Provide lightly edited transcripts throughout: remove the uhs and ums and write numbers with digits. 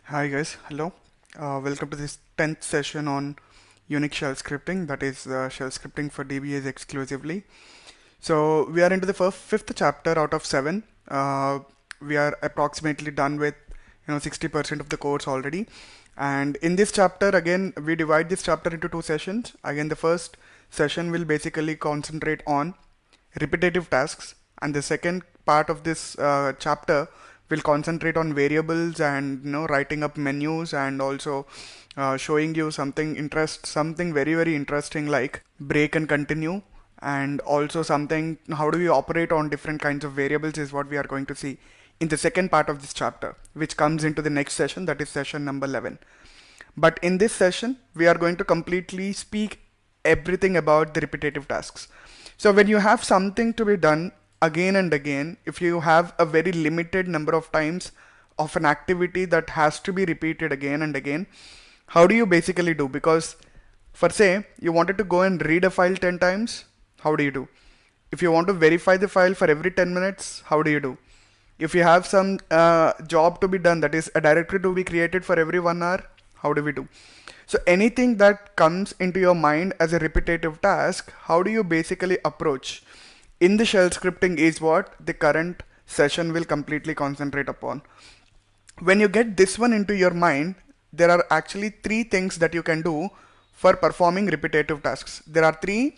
Hi guys, hello. Welcome to this 10th session on Unix shell scripting, that is shell scripting for DBAs exclusively. So we are into the fifth chapter out of 7. We are approximately done with 60% of the course already. And in this chapter, again, we divide this chapter into two sessions. Again, the first session will basically concentrate on repetitive tasks, and the second part of this chapter will concentrate on variables and writing up menus, and also showing you something very interesting like break and continue, and also something how do we operate on different kinds of variables is what we are going to see in the second part of this chapter, which comes into the next session, that is session number 11. But in this session we are going to completely speak everything about the repetitive tasks. So when you have something to be done again and again, if you have a very limited number of times of an activity that has to be repeated again and again, how do you basically do? Because for say you wanted to go and read a file 10 times, how do you do? If you want to verify the file for every 10 minutes, how do you do? If you have some job to be done, that is a directory to be created for every 1 hour, how do we do? So anything that comes into your mind as a repetitive task, how do you basically approach in the shell scripting is what the current session will completely concentrate upon. When you get this one into your mind, there are actually three things that you can do for performing repetitive tasks. There are three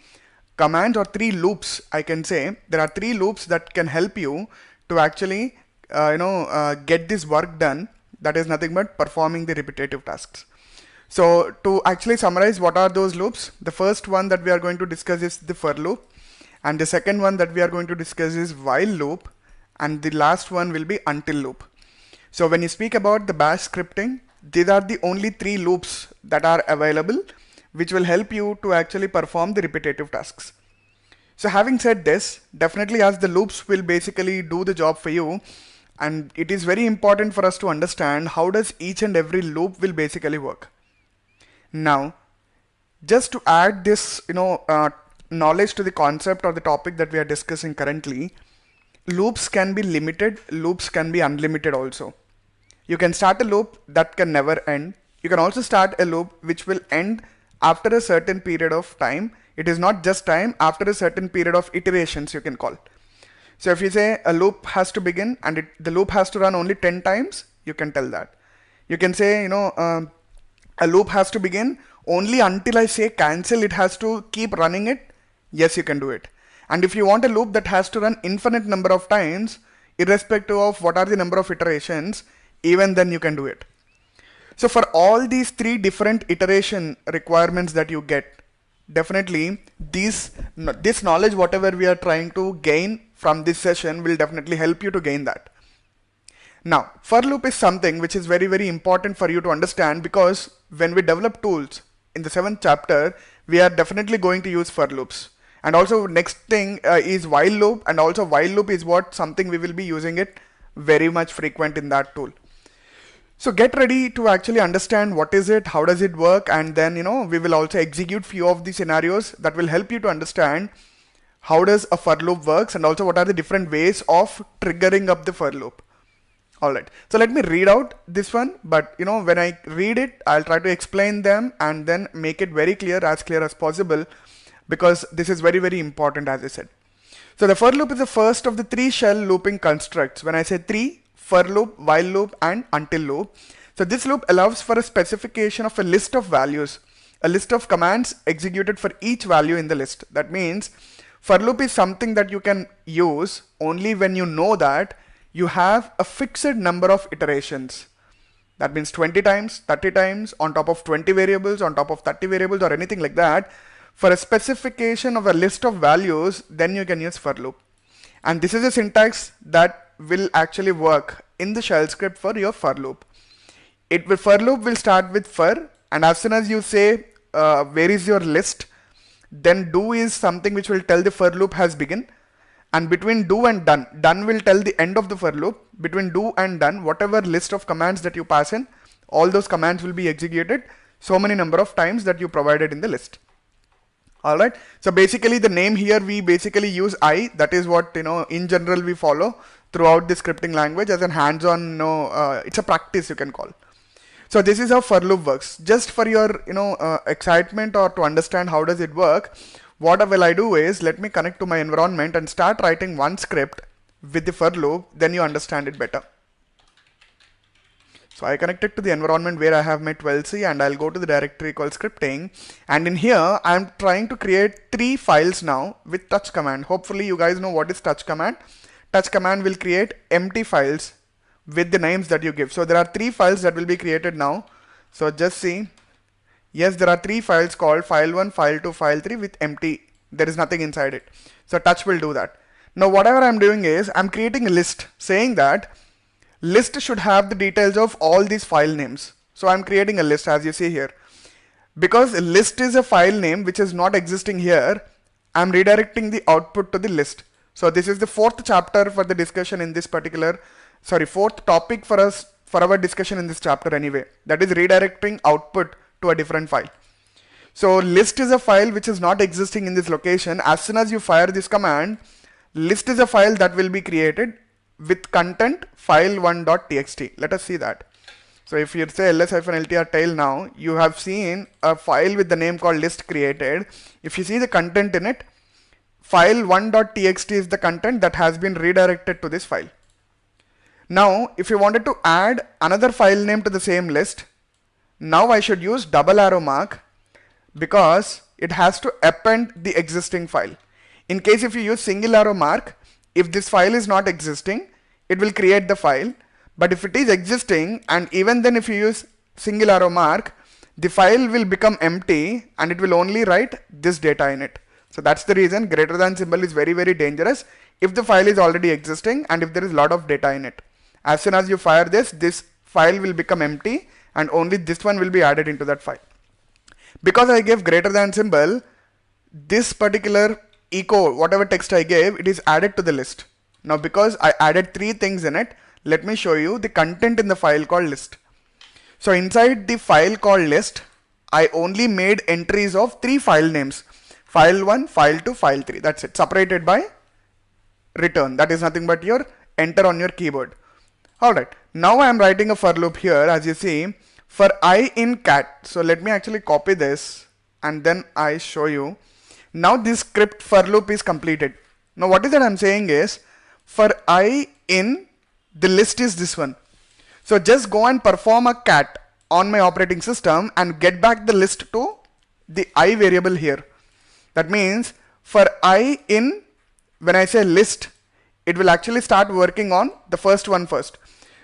commands or three loops, I can say. There are three loops that can help you to actually get this work done, that is nothing but performing the repetitive tasks. So to actually summarize what are those loops, the first one that we are going to discuss is the for loop, and the second one that we are going to discuss is while loop, and the last one will be until loop. So when you speak about the bash scripting, these are the only three loops that are available which will help you to actually perform the repetitive tasks. So having said this, definitely as the loops will basically do the job for you, and it is very important for us to understand how does each and every loop will basically work. Now, just to add this, knowledge to the concept or the topic that we are discussing currently, loops can be limited, loops can be unlimited also. You can start a loop that can never end. You can also start a loop which will end after a certain period of time. It is not just time, after a certain period of iterations you can call. So if you say a loop has to begin and the loop has to run only 10 times, you can tell that. You can say, a loop has to begin only until I say cancel, it has to keep running it. Yes, you can do it. And if you want a loop that has to run infinite number of times, irrespective of what are the number of iterations, even then you can do it. So for all these three different iteration requirements that you get, definitely this knowledge whatever we are trying to gain from this session will definitely help you to gain that. Now, for loop is something which is very important for you to understand, because when we develop tools in the 7th chapter, we are definitely going to use for loops. And also next thing is while loop, and also while loop is what something we will be using it very much frequent in that tool. So get ready to actually understand what is it, how does it work, and then we will also execute few of the scenarios that will help you to understand how does a for loop works, and also what are the different ways of triggering up the for loop. Alright, so let me read out this one, but when I read it, I'll try to explain them and then make it very clear as possible, because this is very important, as I said. So the for loop is the first of the three shell looping constructs. When I say three, for loop, while loop, and until loop. So this loop allows for a specification of a list of values, a list of commands executed for each value in the list. That means for loop is something that you can use only when you know that you have a fixed number of iterations. That means 20 times, 30 times, on top of 20 variables, on top of 30 variables, or anything like that. For a specification of a list of values, then you can use for loop. And this is a syntax that will actually work in the shell script for your for loop. For loop will start with for, and as soon as you say where is your list, then do is something which will tell the for loop has begun. And between do and done will tell the end of the for loop. Between do and done, whatever list of commands that you pass in, all those commands will be executed so many number of times that you provided in the list. Alright, so basically the name here we basically use I, that is what in general we follow throughout the scripting language as a hands-on, it's a practice you can call. So this is how for loop works. Just for your excitement or to understand how does it work, what will I do is, let me connect to my environment and start writing one script with the for loop, then you understand it better. So I connected to the environment where I have my 12c, and I'll go to the directory called scripting, and in here I'm trying to create 3 files now with touch command. Hopefully you guys know what is touch command. Touch command will create empty files with the names that you give. So there are 3 files that will be created now. So just see, yes, there are 3 files called file1, file2, file3 with empty, there is nothing inside it. So touch will do that. Now whatever I'm doing is, I'm creating a list saying that list should have the details of all these file names. So I'm creating a list as you see here. Because a list is a file name which is not existing here, I'm redirecting the output to the list. So this is the 4th chapter for the discussion in this particular, 4th topic for us, for our discussion in this chapter anyway. That is redirecting output to a different file. So list is a file which is not existing in this location. As soon as you fire this command, list is a file that will be created with content file1.txt. Let us see that. So if you say ls-ltr tail now, you have seen a file with the name called list created. If you see the content in it, file1.txt is the content that has been redirected to this file. Now if you wanted to add another file name to the same list, now I should use double arrow mark because it has to append the existing file. In case if you use single arrow mark, if this file is not existing, it will create the file. But if it is existing, and even then if you use single arrow mark, the file will become empty and it will only write this data in it. So that's the reason greater than symbol is very, very dangerous if the file is already existing and if there is a lot of data in it. As soon as you fire this file will become empty and only this one will be added into that file. Because I gave greater than symbol, this particular echo, whatever text I gave, it is added to the list. Now because I added 3 things in it, let me show you the content in the file called list. So inside the file called list, I only made entries of 3 file names. File1, file2, file3. That's it. Separated by return. That is nothing but your enter on your keyboard. Alright. Now I am writing a for loop here as you see. For I in cat. So let me actually copy this and then I show you. Now this script for loop is completed. Now what is that I'm saying is, for I in the list is this one. So just go and perform a cat on my operating system and get back the list to the I variable here. That means for I in, when I say list, it will actually start working on the first one first.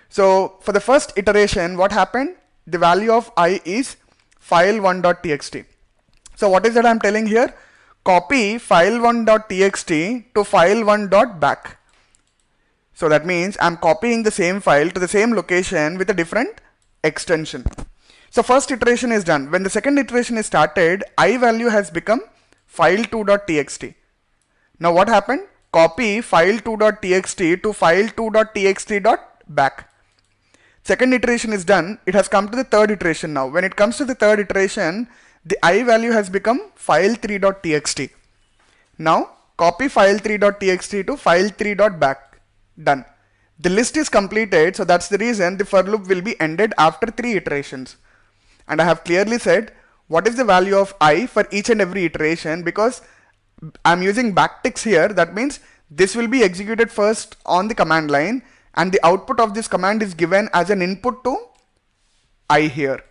So for the first iteration, what happened? The value of I is file1.txt. So what is that I'm telling here? Copy file1.txt to file1.back. So that means I'm copying the same file to the same location with a different extension. So first iteration is done. When the second iteration is started, I value has become file2.txt. Now what happened? Copy file2.txt to file2.txt.back. Second iteration is done. It has come to the third iteration now. When it comes to the third iteration, the I value has become file3.txt. Now copy file3.txt to file3.back. Done. The list is completed, so that's the reason the for loop will be ended after 3 iterations. And I have clearly said what is the value of I for each and every iteration, because I'm using backticks here. That means this will be executed first on the command line and the output of this command is given as an input to I here.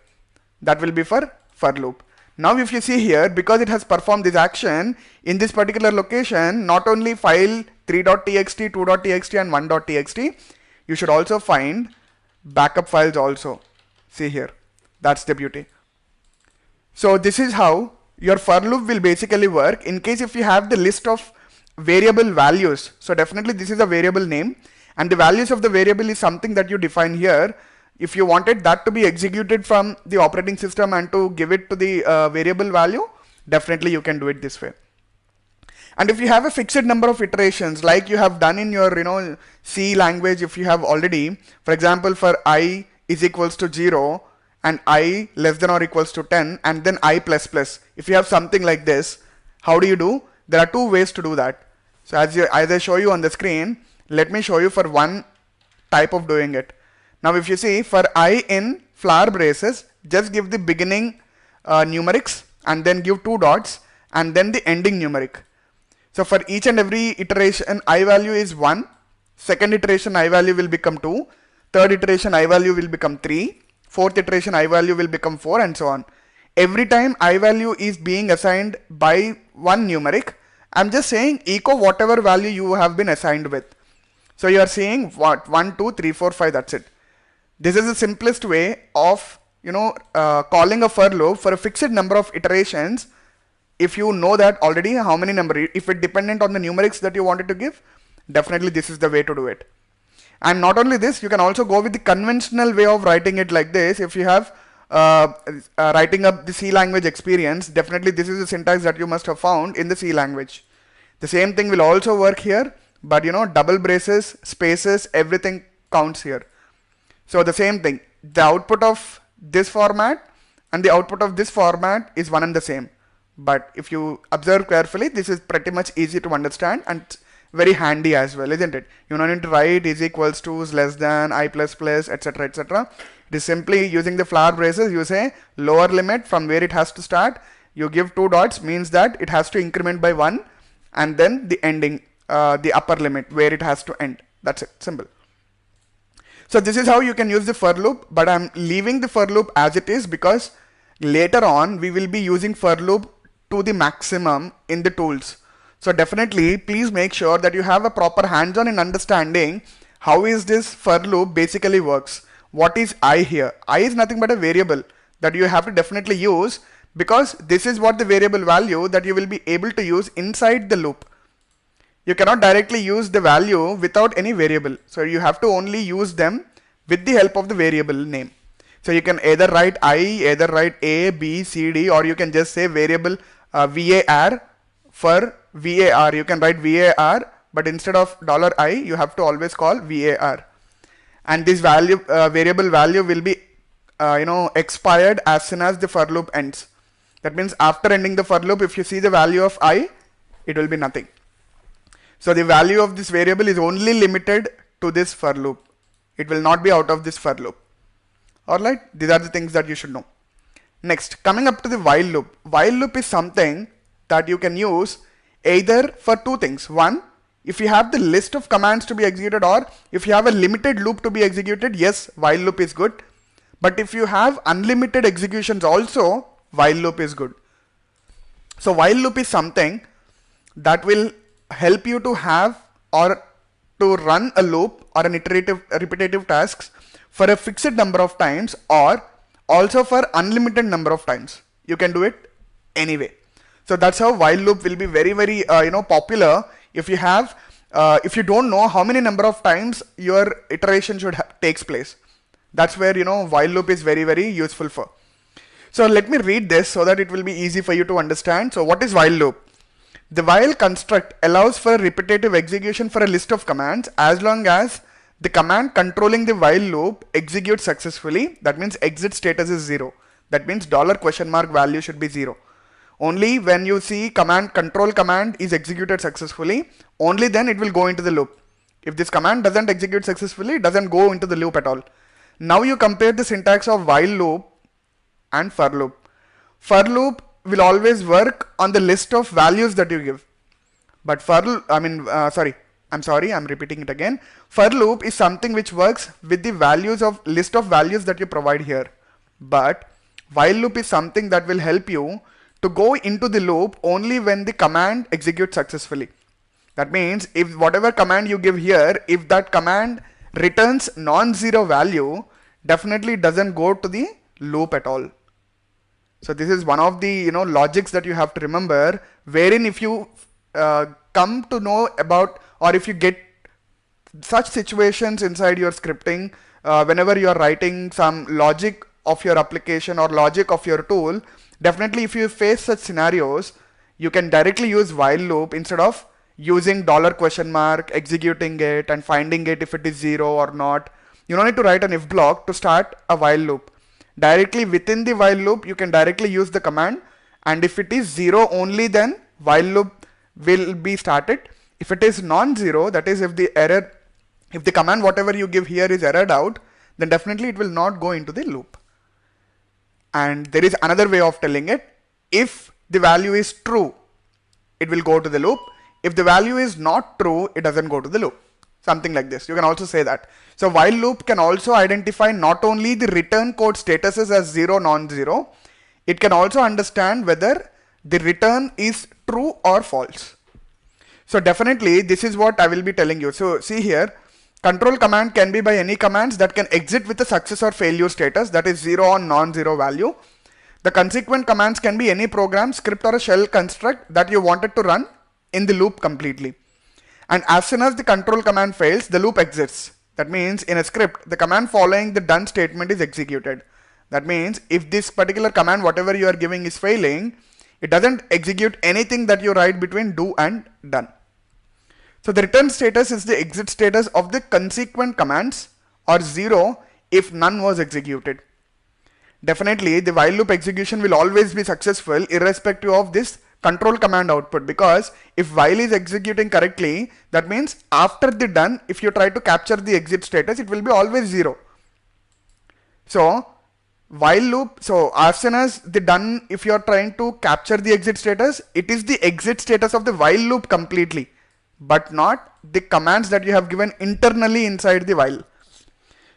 That will be for loop. Now if you see here, because it has performed this action in this particular location, not only file 3.txt, 2.txt and 1.txt, you should also find backup files also. See here, that's the beauty. So this is how your for loop will basically work. In case if you have the list of variable values, so definitely this is a variable name and the values of the variable is something that you define here. If you wanted that to be executed from the operating system and to give it to the variable value, definitely you can do it this way. And if you have a fixed number of iterations like you have done in your C language, if you have already, for example, for I is equals to 0 and I less than or equals to 10 and then I plus plus. If you have something like this, how do you do? There are 2 ways to do that. So as I show you on the screen, let me show you for one type of doing it. Now if you see, for I in flower braces, just give the beginning numerics and then give 2 dots and then the ending numeric. So for each and every iteration I value is 1, second iteration I value will become 2, third iteration I value will become 3, fourth iteration I value will become 4, and so on. Every time I value is being assigned by one numeric, I'm just saying echo whatever value you have been assigned with. So you are saying what? 1, 2, 3, 4, 5, that's it. This is the simplest way of calling a for loop for a fixed number of iterations. If you know that already how many number, if it dependent on the numerics that you wanted to give, definitely this is the way to do it. And not only this, you can also go with the conventional way of writing it like this. If you have writing up the C language experience, definitely this is the syntax that you must have found in the C language. The same thing will also work here, but double braces, spaces, everything counts here. So the same thing, the output of this format and the output of this format is one and the same. But if you observe carefully, this is pretty much easy to understand and very handy as well, isn't it? You don't need to write is equals to, is less than, I plus plus, etc, etc. It is simply using the flower braces. You say lower limit from where it has to start. You give 2 dots, means that it has to increment by 1, and then the ending, the upper limit where it has to end. That's it, simple. So this is how you can use the for loop, but I'm leaving the for loop as it is because later on we will be using for loop to the maximum in the tools. So definitely please make sure that you have a proper hands-on in understanding how is this for loop basically works. What is I here? I is nothing but a variable that you have to definitely use, because this is what the variable value that you will be able to use inside the loop. You cannot directly use the value without any variable. So you have to only use them with the help of the variable name. So you can either write I, either write A, B, C, D, or you can just say variable var for var. You can write var, but instead of $I, you have to always call var. And this value, variable value will be expired as soon as the for loop ends. That means after ending the for loop, if you see the value of I, it will be nothing. So the value of this variable is only limited to this for loop. It will not be out of this for loop. Alright, these are the things that you should know. Next, coming up to the while loop. While loop is something that you can use either for two things. One, if you have the list of commands to be executed, or if you have a limited loop to be executed, yes, while loop is good. But if you have unlimited executions also, while loop is good. So while loop is something that will help you to have or to run a loop or an iterative repetitive tasks for a fixed number of times, or also for unlimited number of times. You can do it anyway. So that's how while loop will be very, very popular. If you have if you don't know how many number of times your iteration should takes place, that's where while loop is very, very useful for. So let me read this so that it will be easy for you to understand. So what is while loop? The while construct allows for repetitive execution for a list of commands as long as the command controlling the while loop executes successfully. That means exit status is 0. That means $? Value should be 0. Only when you see control command is executed successfully, only then it will go into the loop. If this command doesn't execute successfully, it doesn't go into the loop at all. Now you compare the syntax of while loop and for loop. For loop will always work on the list of values that you give. But I'm repeating it again. For loop is something which works with the values of list of values that you provide here. But while loop is something that will help you to go into the loop only when the command executes successfully. That means if whatever command you give here, if that command returns non-zero value, definitely doesn't go to the loop at all. So this is one of the logics that you have to remember, wherein if you come to know about, or if you get such situations inside your scripting, whenever you are writing some logic of your application or logic of your tool, definitely if you face such scenarios, you can directly use while loop instead of using $, executing it and finding it if it is 0 or not. You don't need to write an if block to start a while loop. Directly within the while loop, you can directly use the command, and if it is 0 only, then while loop will be started. If it is non-zero, that is if the command whatever you give here is errored out, then definitely it will not go into the loop. And there is another way of telling it. If the value is true, it will go to the loop. If the value is not true, it doesn't go to the loop. Something like this. You can also say that. So while loop can also identify not only the return code statuses as 0, non-zero, it can also understand whether the return is true or false. So definitely this is what I will be telling you. So see here, control command can be by any commands that can exit with a success or failure status, that is 0 or non-zero value. The consequent commands can be any program, script or a shell construct that you wanted to run in the loop completely. And as soon as the control command fails, the loop exits. That means in a script, the command following the done statement is executed. That means if this particular command, whatever you are giving, is failing, it doesn't execute anything that you write between do and done. So the return status is the exit status of the consequent commands, or 0 if none was executed. Definitely the while loop execution will always be successful irrespective of this control command output, because if while is executing correctly, that means after the done, if you try to capture the exit status, it will be always 0. So while loop, so as soon as the done, if you are trying to capture the exit status, it is the exit status of the while loop completely, but not the commands that you have given internally inside the while.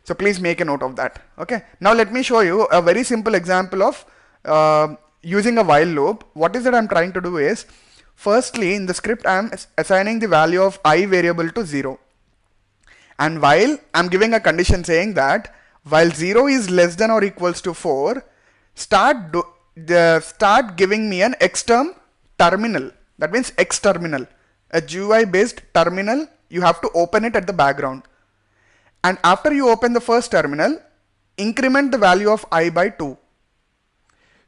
So please make a note of that. Okay. Now let me show you a very simple example of using a while loop. What is that I'm trying to do is, firstly in the script I'm assigning the value of I variable to 0. And while I'm giving a condition saying that while 0 is less than or equals to 4, start giving me an xterm terminal. That means X terminal. A GUI based terminal, you have to open it at the background. And after you open the first terminal, increment the value of I by 2.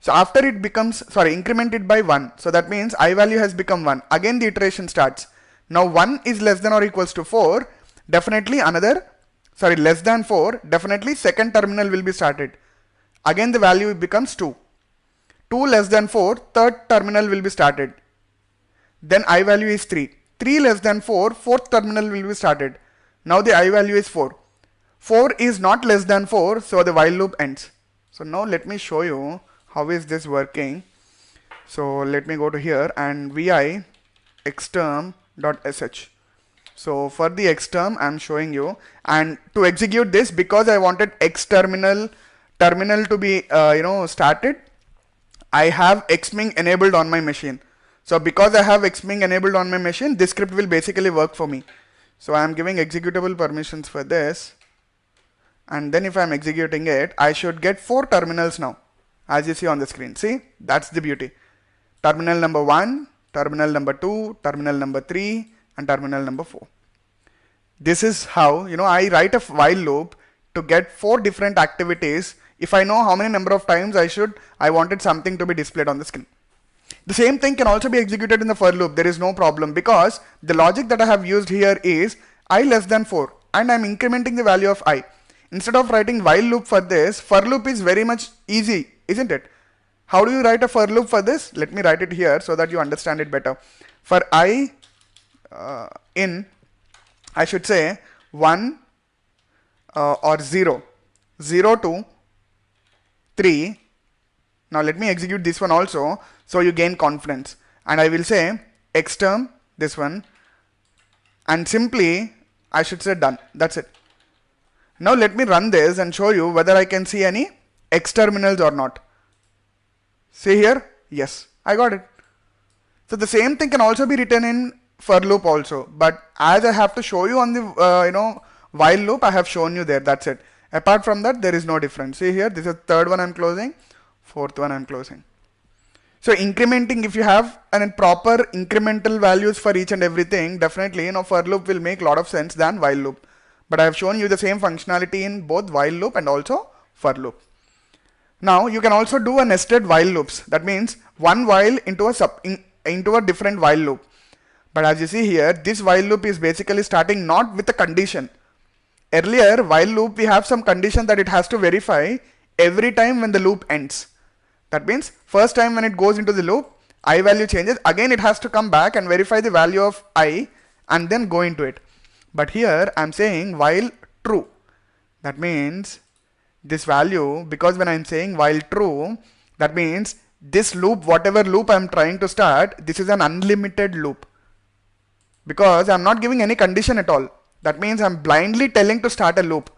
So after it becomes, increment it by 1. So that means I value has become 1. Again the iteration starts. Now 1 is less than or equals to 4. Definitely less than 4. Definitely second terminal will be started. Again the value becomes 2. 2 less than 4. Third terminal will be started. Then I value is 3. 3 less than 4. Fourth terminal will be started. Now the I value is 4. 4 is not less than 4, so the while loop ends. So now let me show you how is this working. So let me go to here and vi xterm.sh. So for the xterm I'm showing you, and to execute this, because I wanted x terminal to be started, I have xming enabled on my machine. So because I have xming enabled on my machine, this script will basically work for me. So I am giving executable permissions for this, and then if I am executing it, I should get 4 terminals now, as you see on the screen. See, that's the beauty. Terminal number 1, terminal number 2, terminal number 3, and terminal number 4. This is how I write a while loop to get 4 different activities if I know how many number of times I wanted something to be displayed on the screen. The same thing can also be executed in the for loop. There is no problem, because the logic that I have used here is I less than 4 and I'm incrementing the value of I. Instead of writing while loop for this, for loop is very much easy, isn't it? How do you write a for loop for this? Let me write it here so that you understand it better. For I I should say 1 or 0, 0 to 3. Now let me execute this one also, so you gain confidence. And I will say xterm, this one, and simply I should say done. That's it. Now let me run this and show you whether I can see any x terminals or not. See here, yes, I got it. So the same thing can also be written in for loop also, but as I have to show you on the while loop, I have shown you there. That's it. Apart from that, there is no difference. See here, this is the third one I'm closing, fourth one I'm closing. So incrementing, if you have proper incremental values for each and everything, definitely for loop will make a lot of sense than while loop. But I have shown you the same functionality in both while loop and also for loop. Now you can also do a nested while loops. That means one while into a different while loop. But as you see here, this while loop is basically starting not with a condition. Earlier while loop we have some condition that it has to verify every time when the loop ends. That means first time when it goes into the loop, I value changes, again it has to come back and verify the value of I and then go into it. But here I'm saying while true. That means this value, because when I'm saying while true, that means this loop, whatever loop I'm trying to start, this is an unlimited loop, because I'm not giving any condition at all. That means I'm blindly telling to start a loop.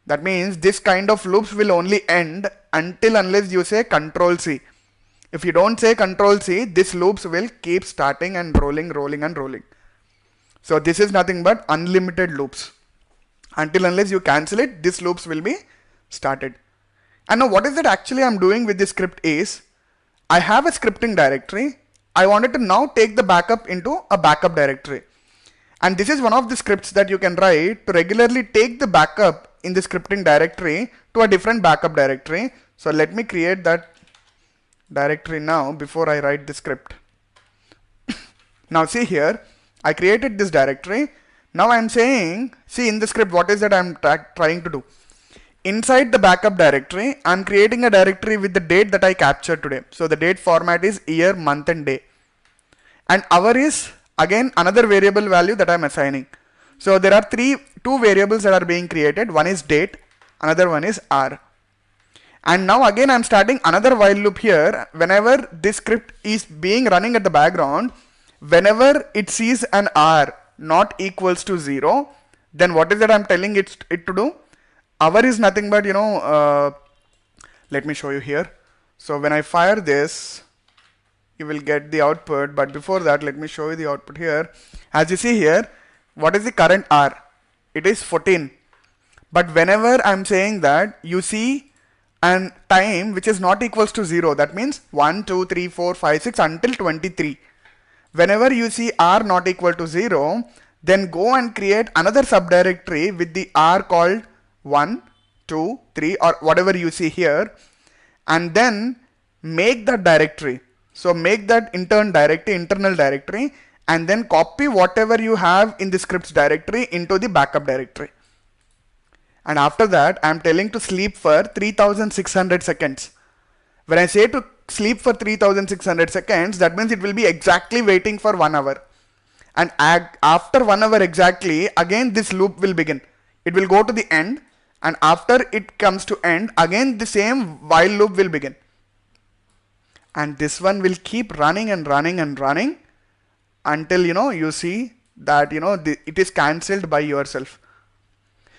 That means this kind of loops will only end until unless you say Control C. If you don't say Control C, this loops will keep starting and rolling, rolling and rolling. So this is nothing but unlimited loops. Until unless you cancel it, these loops will be started. And now what is it actually I'm doing with this script is, I have a scripting directory. I wanted to now take the backup into a backup directory. And this is one of the scripts that you can write to regularly take the backup in the scripting directory to a different backup directory. So let me create that directory now before I write the script. Now see here, I created this directory. Now I'm saying, see in the script, what is that I'm trying to do? Inside the backup directory, I'm creating a directory with the date that I captured today. So the date format is year, month and day. And hour is again another variable value that I'm assigning. So there are two variables that are being created. One is date, another one is hour. And now again I'm starting another while loop here. Whenever this script is being running at the background, whenever it sees an hour not equals to 0, then what is that I'm telling it to do? Hour is nothing but, let me show you here. So when I fire this, you will get the output, but before that let me show you the output here. As you see here, what is the current hour? It is 14. But whenever I'm saying that, you see an time which is not equals to 0, that means 1, 2, 3, 4, 5, 6 until 23. Whenever you see hour not equal to 0, then go and create another subdirectory with the hour called 1, 2, 3 or whatever you see here, and then make that directory. So make that internal directory, and then copy whatever you have in the scripts directory into the backup directory. And after that, I am telling to sleep for 3600 seconds. When I say to sleep for 3600 seconds, that means it will be exactly waiting for 1 hour. And after 1 hour exactly, again this loop will begin. It will go to the end, and after it comes to end, again the same while loop will begin. And this one will keep running and running and running until you see that it is cancelled by yourself.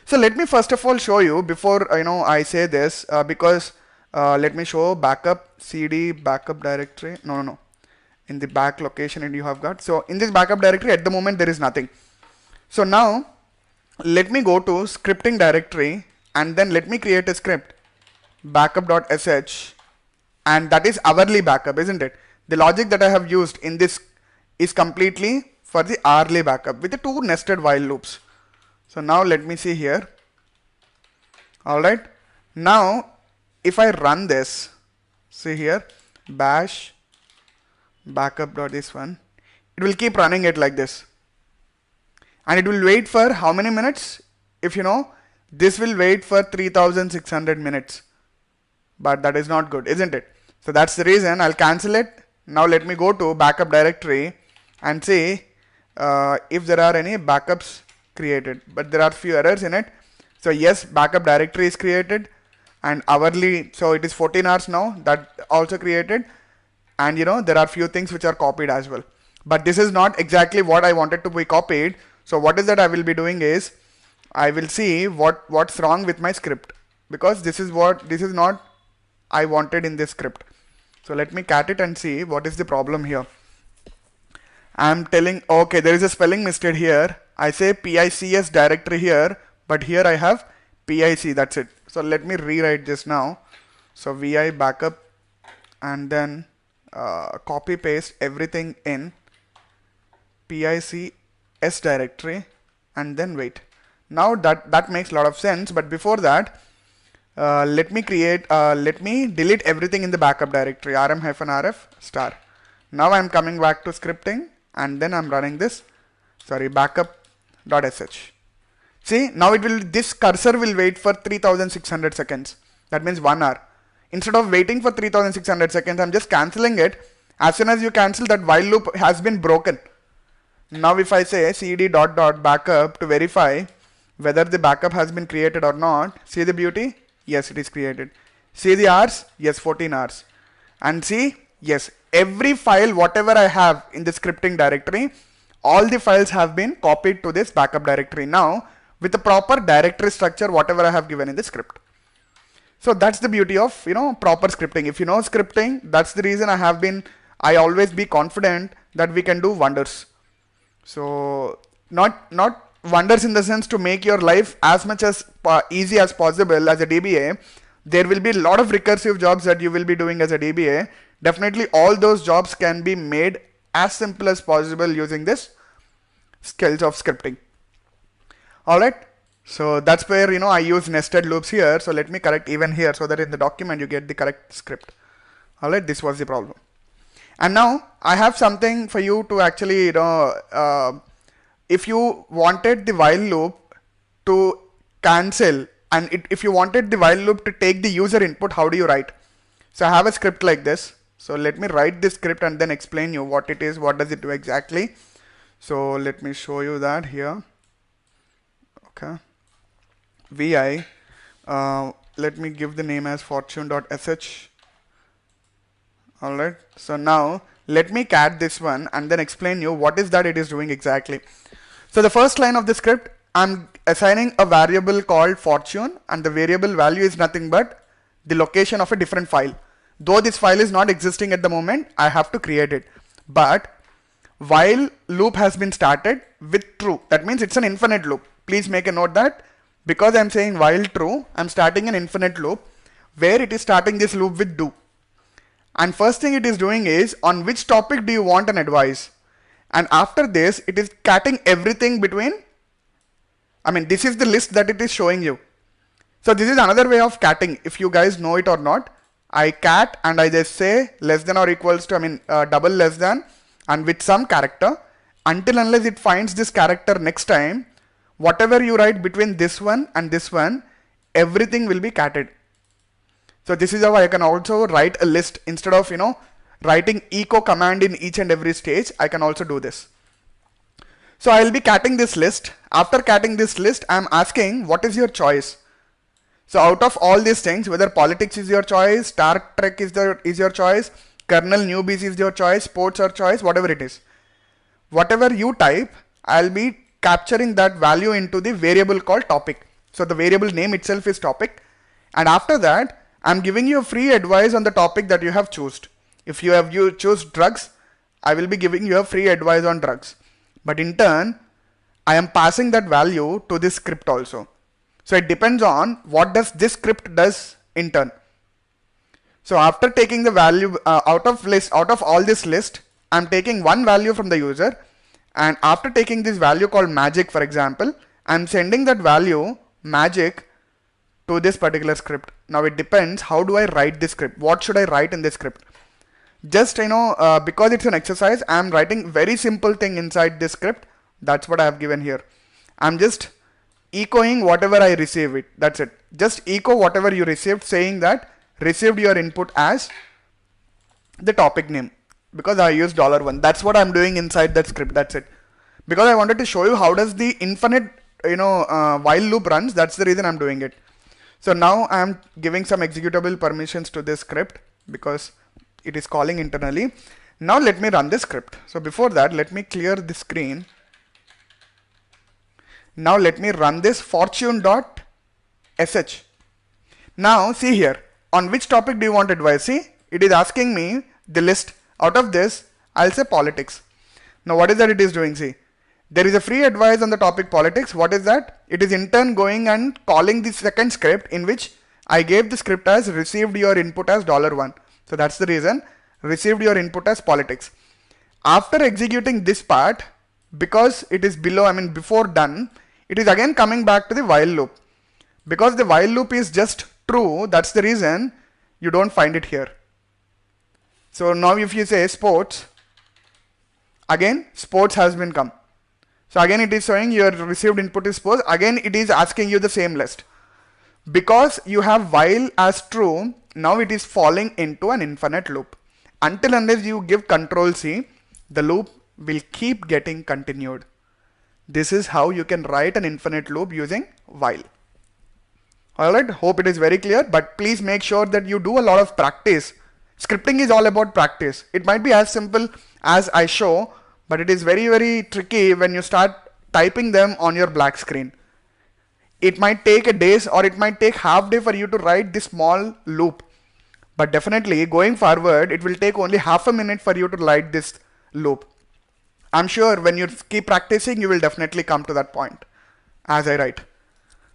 So let me first of all show you before I say this, because let me show backup cd backup directory. No, in the back location, and you have got, so in this backup directory at the moment there is nothing. So now let me go to scripting directory, and then let me create a script backup.sh, and that is hourly backup, isn't it? The logic that I have used in this is completely for the hourly backup with the 2 nested while loops. So now let me see here. Alright, now if I run this, see here, bash backup.this one, it will keep running it like this, and it will wait for how many minutes? If this will wait for 3600 minutes, but that is not good, isn't it? So that's the reason I'll cancel it. Now let me go to backup directory and see if there are any backups created, but there are few errors in it. So yes, backup directory is created, and hourly, so it is 14 hours now, that also created, and there are few things which are copied as well, but this is not exactly what I wanted to be copied. So what is that I will be doing is, I will see what's wrong with my script, because this is not I wanted in this script. So let me cat it and see what is the problem here. I'm telling, okay, there is a spelling mistake here. I say PICS directory here, but here I have PIC, that's it. So let me rewrite this now. So VI backup, and then copy paste everything in PICS directory, and then wait. Now that makes a lot of sense, but before that, let me delete everything in the backup directory, rm-rf star. Now I'm coming back to scripting, and then I'm running this, backup.sh. See, now this cursor will wait for 3600 seconds. That means 1 hour. Instead of waiting for 3600 seconds, I'm just cancelling it. As soon as you cancel, that while loop has been broken. Now if I say cd ... backup to verify whether the backup has been created or not, see the beauty? Yes, it is created. See the hours? Yes, 14 hours. And see, yes, every file whatever I have in the scripting directory, all the files have been copied to this backup directory now with the proper directory structure whatever I have given in the script. So that's the beauty of proper scripting. If you know scripting, that's the reason I always be confident that we can do wonders. So not wonders in the sense to make your life as much as easy as possible as a DBA. There will be a lot of recursive jobs that you will be doing as a DBA. Definitely all those jobs can be made as simple as possible using this skills of scripting. Alright, so that's where I use nested loops here. So let me correct even here so that in the document you get the correct script. Alright, this was the problem. And now I have something for you to actually if you wanted the while loop to cancel, and if you wanted the while loop to take the user input, how do you write? So I have a script like this. So let me write this script and then explain you what it is, what does it do exactly. So let me show you that here. Okay. VI, let me give the name as fortune.sh. Alright, so now let me cat this one and then explain you what is that it is doing exactly. So the first line of the script, I'm assigning a variable called fortune, and the variable value is nothing but the location of a different file. Though this file is not existing at the moment, I have to create it. But while loop has been started with true, that means it's an infinite loop. Please make a note that because I'm saying while true, I'm starting an infinite loop where it is starting this loop with do. And first thing it is doing is, on which topic do you want an advice? And after this, it is catting everything between, this is the list that it is showing you. So this is another way of catting, if you guys know it or not. I cat and I just say less than or equals to, double less than, and with some character, until unless it finds this character next time, whatever you write between this one and this one, everything will be catted. So this is how I can also write a list instead of writing echo command in each and every stage. I can also do this. So I will be catting this list. After catting this list, I am asking what is your choice. So out of all these things, whether politics is your choice, Star Trek is your choice, kernel newbies is your choice, sports or choice, whatever it is. Whatever you type, I'll be capturing that value into the variable called topic. So the variable name itself is topic. And after that, I'm giving you a free advice on the topic that you have chosen. If you choose drugs, I will be giving you a free advice on drugs. But in turn, I am passing that value to this script also. So it depends on what does this script does in turn. So after taking the value out of all this list, I'm taking one value from the user, and after taking this value called magic, for example, I'm sending that value magic to this particular script. Now it depends how do I write this script. What should I write in this script? Just because it's an exercise, I'm writing very simple thing inside this script. That's what I have given here. I'm just echoing whatever I receive it. That's it. Just echo whatever you received, saying that received your input as the topic name, because I used $1. That's what I'm doing inside that script. That's it. Because I wanted to show you how does the infinite while loop runs. That's the reason I'm doing it. So now I'm giving some executable permissions to this script because it is calling internally. Now let me run this script. So before that, let me clear the screen. Now let me run this fortune.sh. Now see here, on which topic do you want advice? See, it is asking me the list. Out of this, I'll say politics. Now what is that it is doing? See, there is a free advice on the topic politics. What is that? It is in turn going and calling the second script in which I gave the script as received your input as $1. So that's the reason, received your input as politics. After executing this part, because it is before done, it is again coming back to the while loop. Because the while loop is just true, that's the reason you don't find it here. So now if you say sports, again sports has been come. So again it is showing your received input is sports. Again it is asking you the same list. Because you have while as true, now it is falling into an infinite loop. Until unless you give Control C, the loop will keep getting continued. This is how you can write an infinite loop using while. Alright, hope it is very clear, but please make sure that you do a lot of practice. Scripting is all about practice. It might be as simple as I show, but it is very, very tricky when you start typing them on your black screen. It might take a day or it might take half day for you to write this small loop. But definitely going forward, it will take only half a minute for you to write this loop. I'm sure when you keep practicing, you will definitely come to that point as I write.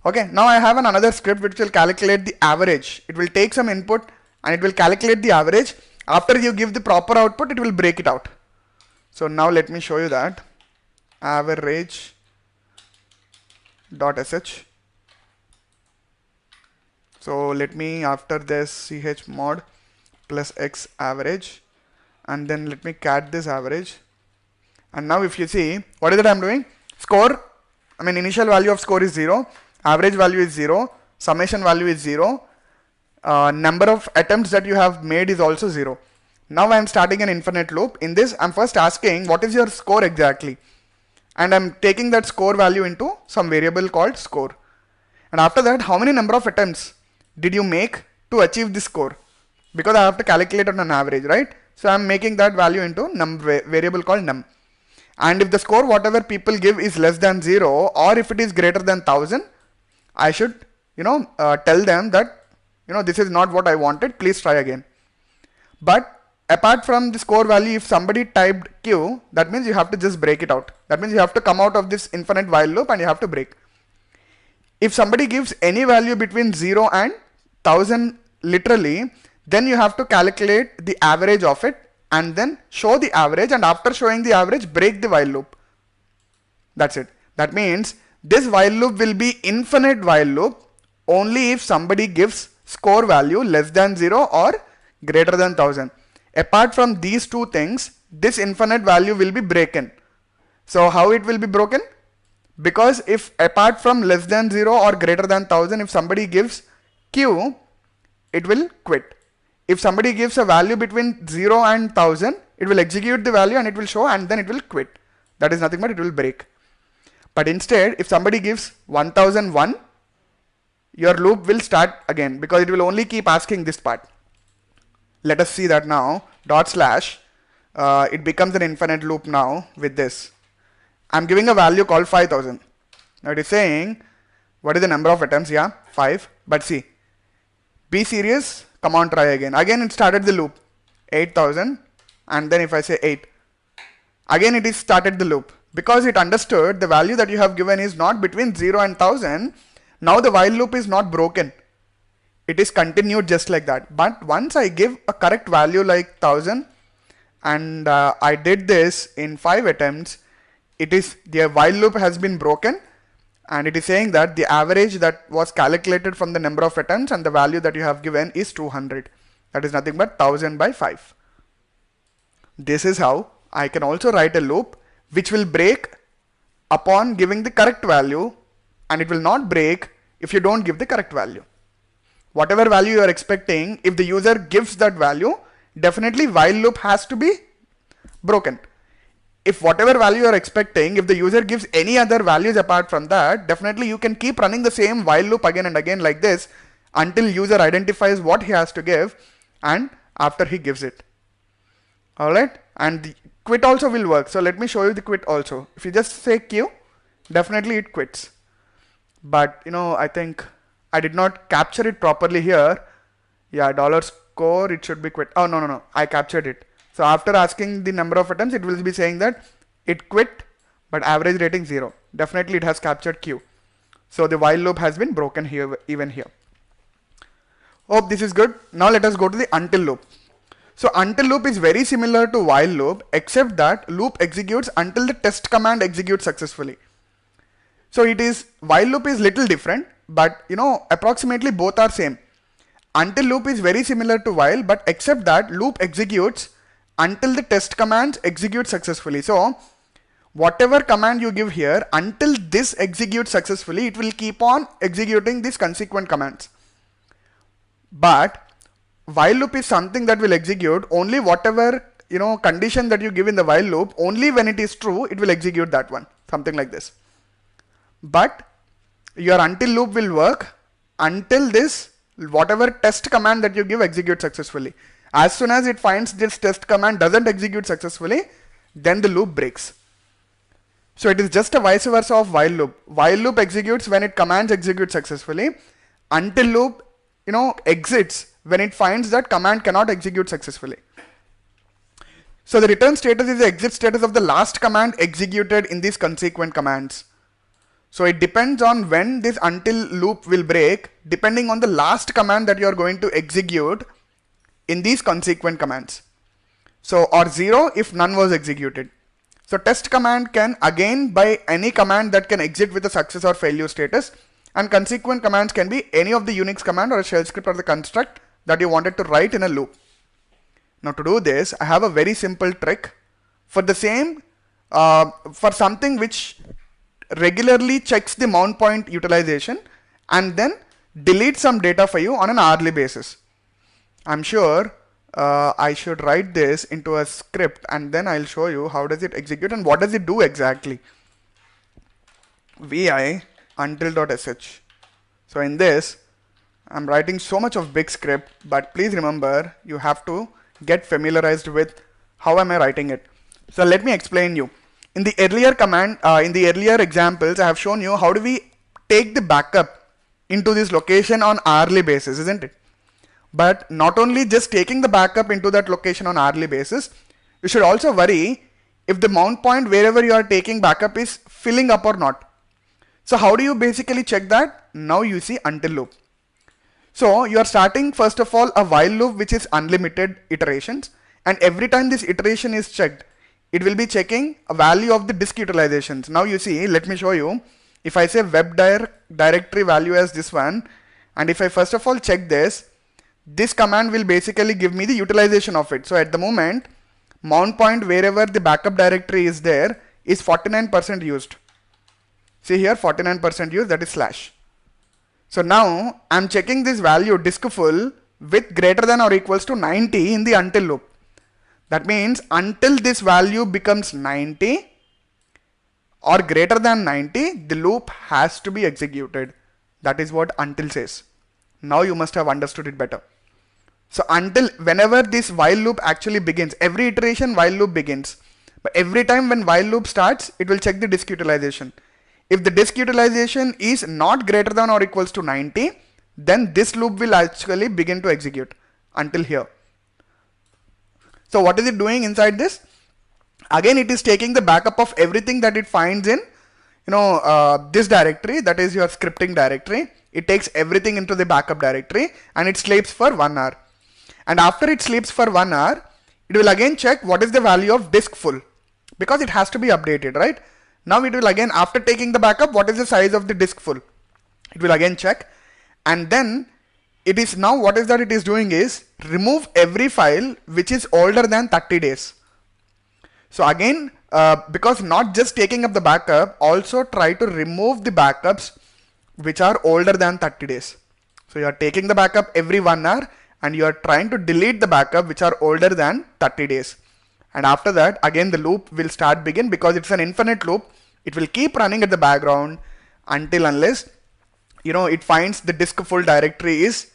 Okay, now I have another script which will calculate the average. It will take some input and it will calculate the average. After you give the proper output, it will break it out. So now let me show you that. Average.sh. So let me, after this, chmod plus x average, and then let me cat this average. And now if you see, what is it I'm doing? Score, initial value of score is 0, average value is 0, summation value is 0, number of attempts that you have made is also 0. Now I'm starting an infinite loop. In this, I'm first asking, what is your score exactly? And I'm taking that score value into some variable called score. And after that, how many number of attempts did you make to achieve this score? Because I have to calculate on an average, right? So I'm making that value into variable called num. And if the score whatever people give is less than 0, or if it is greater than 1000, I should tell them that this is not what I wanted, please try again. But apart from the score value, if somebody typed q, that means you have to just break it out. That means you have to come out of this infinite while loop and you have to break. If somebody gives any value between 0 and 1000 literally, then you have to calculate the average of it and then show the average, and after showing the average, break the while loop. That's it. That means this while loop will be infinite while loop only if somebody gives score value less than 0 or greater than 1000. Apart from these two things, this infinite value will be broken. So how it will be broken? Because if apart from less than 0 or greater than 1000, if somebody gives q, it will quit. If somebody gives a value between 0 and 1000, it will execute the value and it will show, and then it will quit. That is nothing but it will break. But instead, if somebody gives 1001, your loop will start again because it will only keep asking this part. Let us see that now. Dot slash, it becomes an infinite loop now with this. I'm giving a value called 5000. Now it is saying, what is the number of attempts? Yeah, 5. But see, be serious, come on, try again. Again it started the loop, 8000, and then if I say 8, again it is started the loop. Because it understood the value that you have given is not between 0 and 1000, now the while loop is not broken. It is continued just like that. But once I give a correct value like 1000, and I did this in 5 attempts, the while loop has been broken, and it is saying that the average that was calculated from the number of attempts and the value that you have given is 200. That is nothing but 1000 by 5. This is how I can also write a loop which will break upon giving the correct value, and it will not break if you don't give the correct value. Whatever value you are expecting, if the user gives that value, definitely while loop has to be broken. If whatever value you are expecting, if the user gives any other values apart from that, definitely you can keep running the same while loop again and again like this until user identifies what he has to give, and after he gives it. Alright, and the quit also will work. So let me show you the quit also. If you just say q, definitely it quits. But I think I did not capture it properly here. Yeah, $score, it should be quit. Oh, no, I captured it. So after asking the number of attempts, it will be saying that it quit, but average rating 0. Definitely it has captured q. So the while loop has been broken here, even here. Hope this is good. Now let us go to the until loop. So until loop is very similar to while loop, except that loop executes until the test command executes successfully. So it is, while loop is little different, but approximately both are same. Until loop is very similar to while, but except that loop executes until the test commands execute successfully. So whatever command you give here, until this executes successfully, it will keep on executing these consequent commands. But while loop is something that will execute only whatever condition that you give in the while loop, only when it is true it will execute that one, something like this. But your until loop will work until this whatever test command that you give executes successfully. As soon as it finds this test command doesn't execute successfully, then the loop breaks. So it is just a vice versa of while loop. While loop executes when it commands execute successfully. Until loop, exits when it finds that command cannot execute successfully. So the return status is the exit status of the last command executed in these consequent commands. So it depends on when this until loop will break, depending on the last command that you are going to execute in these consequent commands. So, or 0 if none was executed. So test command can again by any command that can exit with a success or failure status, and consequent commands can be any of the Unix command or a shell script or the construct that you wanted to write in a loop. Now to do this, I have a very simple trick for the same, for something which regularly checks the mount point utilization and then deletes some data for you on an hourly basis. I'm sure I should write this into a script and then I'll show you how does it execute and what does it do exactly. vi until.sh. So in this, I'm writing so much of big script, but please remember you have to get familiarized with how am I writing it. So let me explain you. In the earlier command, in the earlier examples, I have shown you how do we take the backup into this location on hourly basis, isn't it? But not only just taking the backup into that location on hourly basis, you should also worry if the mount point wherever you are taking backup is filling up or not. So how do you basically check that? Now you see until loop. So you are starting first of all a while loop which is unlimited iterations, and every time this iteration is checked, it will be checking a value of the disk utilizations. Now you see, let me show you. If I say web directory value as this one, and if I first of all check this command will basically give me the utilization of it. So at the moment, mount point wherever the backup directory is there is 49% used. See here, 49% used, that is slash. So now I'm checking this value disk full with greater than or equals to 90 in the until loop. That means until this value becomes 90 or greater than 90, the loop has to be executed. That is what until says. Now you must have understood it better. So until, whenever this while loop actually begins, every iteration while loop begins. But every time when while loop starts, it will check the disk utilization. If the disk utilization is not greater than or equals to 90, then this loop will actually begin to execute until here. So what is it doing inside this? Again, it is taking the backup of everything that it finds in, this directory, that is your scripting directory. It takes everything into the backup directory and it sleeps for 1 hour. And after it sleeps for 1 hour, it will again check what is the value of disk full, because it has to be updated, right? Now it will again, after taking the backup, what is the size of the disk full? It will again check, and then it is now what is that it is doing is remove every file which is older than 30 days. So again, because not just taking up the backup, also try to remove the backups which are older than 30 days. So you are taking the backup every 1 hour and you are trying to delete the backup which are older than 30 days. And after that, again the loop will start begin, because it's an infinite loop. It will keep running at the background until unless it finds the disk full directory is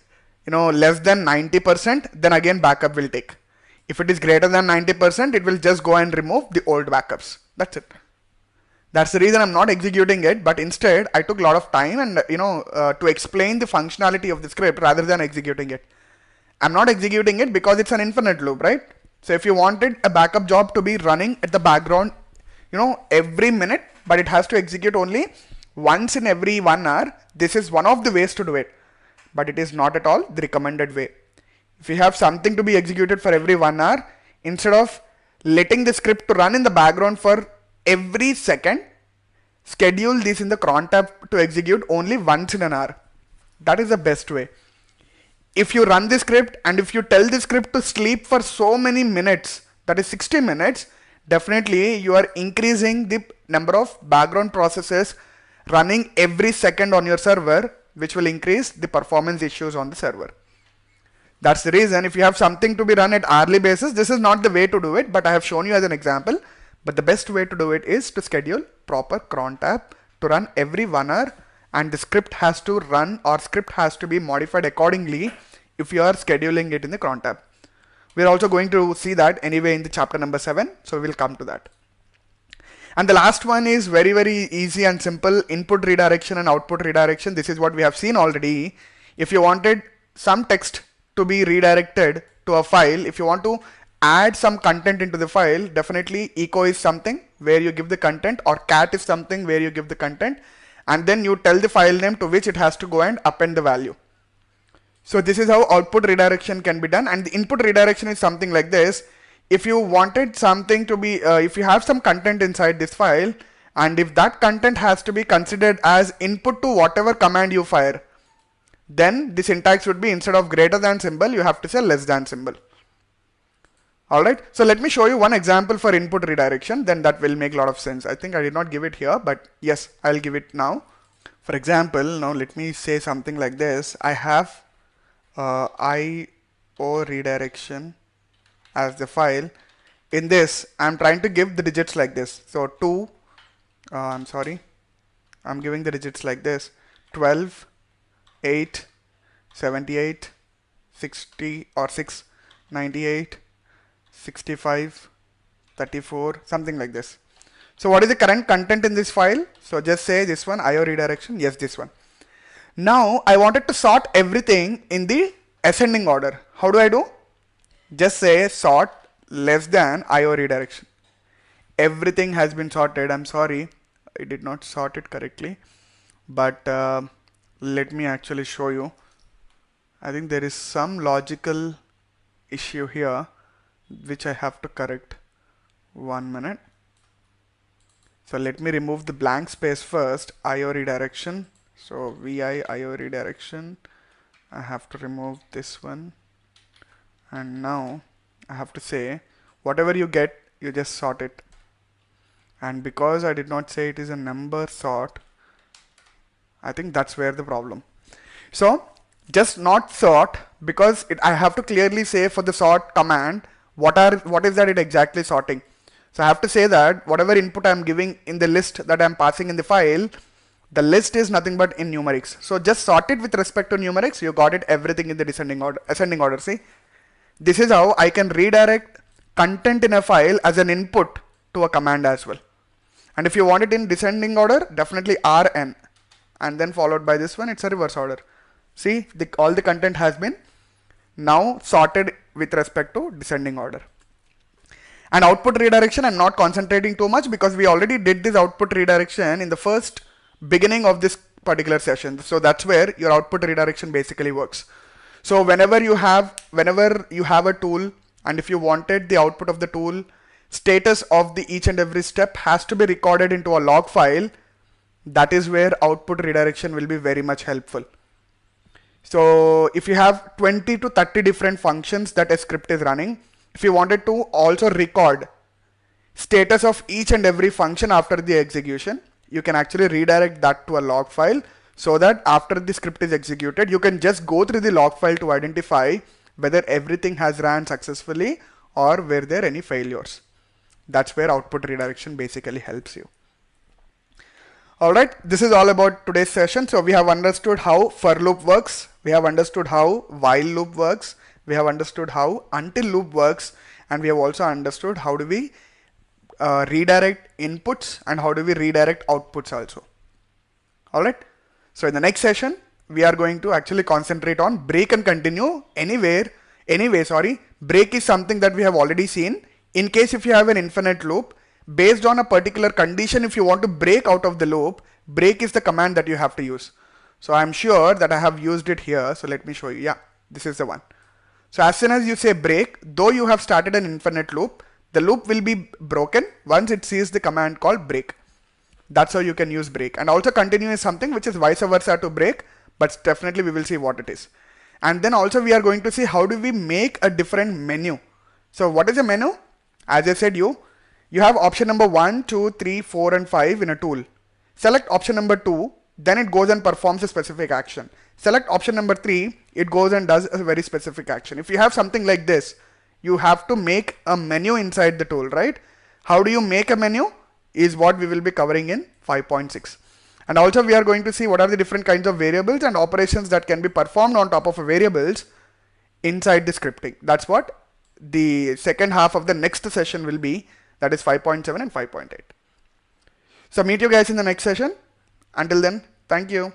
less than 90%, then again backup will take. If it is greater than 90%, it will just go and remove the old backups. That's it. That's the reason I'm not executing it, but instead I took a lot of time and to explain the functionality of the script rather than executing it. I'm not executing it because it's an infinite loop, right? So if you wanted a backup job to be running at the background, every minute, but it has to execute only once in every 1 hour, this is one of the ways to do it, but it is not at all the recommended way. If you have something to be executed for every 1 hour, instead of letting the script to run in the background for every second, schedule this in the cron tab to execute only once in an hour. That is the best way. If you run the script and if you tell the script to sleep for so many minutes, that is 60 minutes, definitely you are increasing the number of background processes running every second on your server, which will increase the performance issues on the server. That's the reason if you have something to be run at hourly basis, this is not the way to do it, but I have shown you as an example. But the best way to do it is to schedule proper cron tab to run every 1 hour and the script has to run, or script has to be modified accordingly if you are scheduling it in the cron tab. We're also going to see that anyway in the chapter number 7, so we'll come to that. And the last one is very, very easy and simple: input redirection and output redirection. This is what we have seen already. If you wanted some text to be redirected to a file, if you want to add some content into the file, definitely echo is something where you give the content, or cat is something where you give the content, and then you tell the file name to which it has to go and append the value. So this is how output redirection can be done. And the input redirection is something like this: if you wanted something to be, if you have some content inside this file, and if that content has to be considered as input to whatever command you fire, then the syntax would be, instead of greater than symbol, you have to say less than symbol. Alright, so let me show you one example for input redirection, then that will make a lot of sense. I think I did not give it here, but yes, I'll give it now. For example, now let me say something like this. I have IO redirection as the file. In this, I'm trying to give the digits like this. So 2, I'm giving the digits like this: 12, 8, 78, 60 or 6, 98, 65, 34, something like this. So what is the current content in this file? So just say this one, IO redirection. Yes, this one. Now I wanted to sort everything in the ascending order. How do I do? Just say sort less than IO redirection. Everything has been sorted. I'm sorry, I did not sort it correctly, but let me actually show you. I think there is some logical issue here which I have to correct. 1 minute. So let me remove the blank space first. IO redirection. So VI IO redirection. I have to remove this one. And now I have to say whatever you get, you just sort it. And because I did not say it is a number sort, I think that's where the problem. So just not sort, because I have to clearly say for the sort command what is that it exactly sorting. So I have to say that whatever input I am giving in the list that I am passing in the file, the list is nothing but in numerics. So just sort it with respect to numerics. You got it, everything in the ascending order. See, this is how I can redirect content in a file as an input to a command as well. And if you want it in descending order, definitely RN, and then followed by this one, it's a reverse order. See, all the content has been now sorted with respect to descending order. And output redirection, I'm not concentrating too much because we already did this output redirection in the first beginning of this particular session. So that's where your output redirection basically works. So whenever you have a tool, and if you wanted the output of the tool, status of the each and every step has to be recorded into a log file, that is where output redirection will be very much helpful. So if you have 20 to 30 different functions that a script is running, if you wanted to also record status of each and every function after the execution, you can actually redirect that to a log file, so that after the script is executed, you can just go through the log file to identify whether everything has ran successfully or were there any failures. That's where output redirection basically helps you. Alright, this is all about today's session. So we have understood how for loop works, we have understood how while loop works, we have understood how until loop works, and we have also understood how do we redirect inputs and how do we redirect outputs also. Alright, so in the next session, we are going to actually concentrate on break and continue anyway, break is something that we have already seen. In case if you have an infinite loop, based on a particular condition, if you want to break out of the loop, break is the command that you have to use. So I'm sure that I have used it here. So let me show you. Yeah, this is the one. So as soon as you say break, though you have started an infinite loop, the loop will be broken once it sees the command called break. That's how you can use break. And also continue is something which is vice versa to break, but definitely we will see what it is. And then also we are going to see how do we make a different menu. So what is a menu? As I said, you have option number 1, 2, 3, 4 and 5 in a tool. Select option number 2, then it goes and performs a specific action. Select option number 3, it goes and does a very specific action. If you have something like this, you have to make a menu inside the tool, right? How do you make a menu is what we will be covering in 5.6. And also we are going to see what are the different kinds of variables and operations that can be performed on top of variables inside the scripting. That's what the second half of the next session will be, that is 5.7 and 5.8. So meet you guys in the next session. Until then, thank you.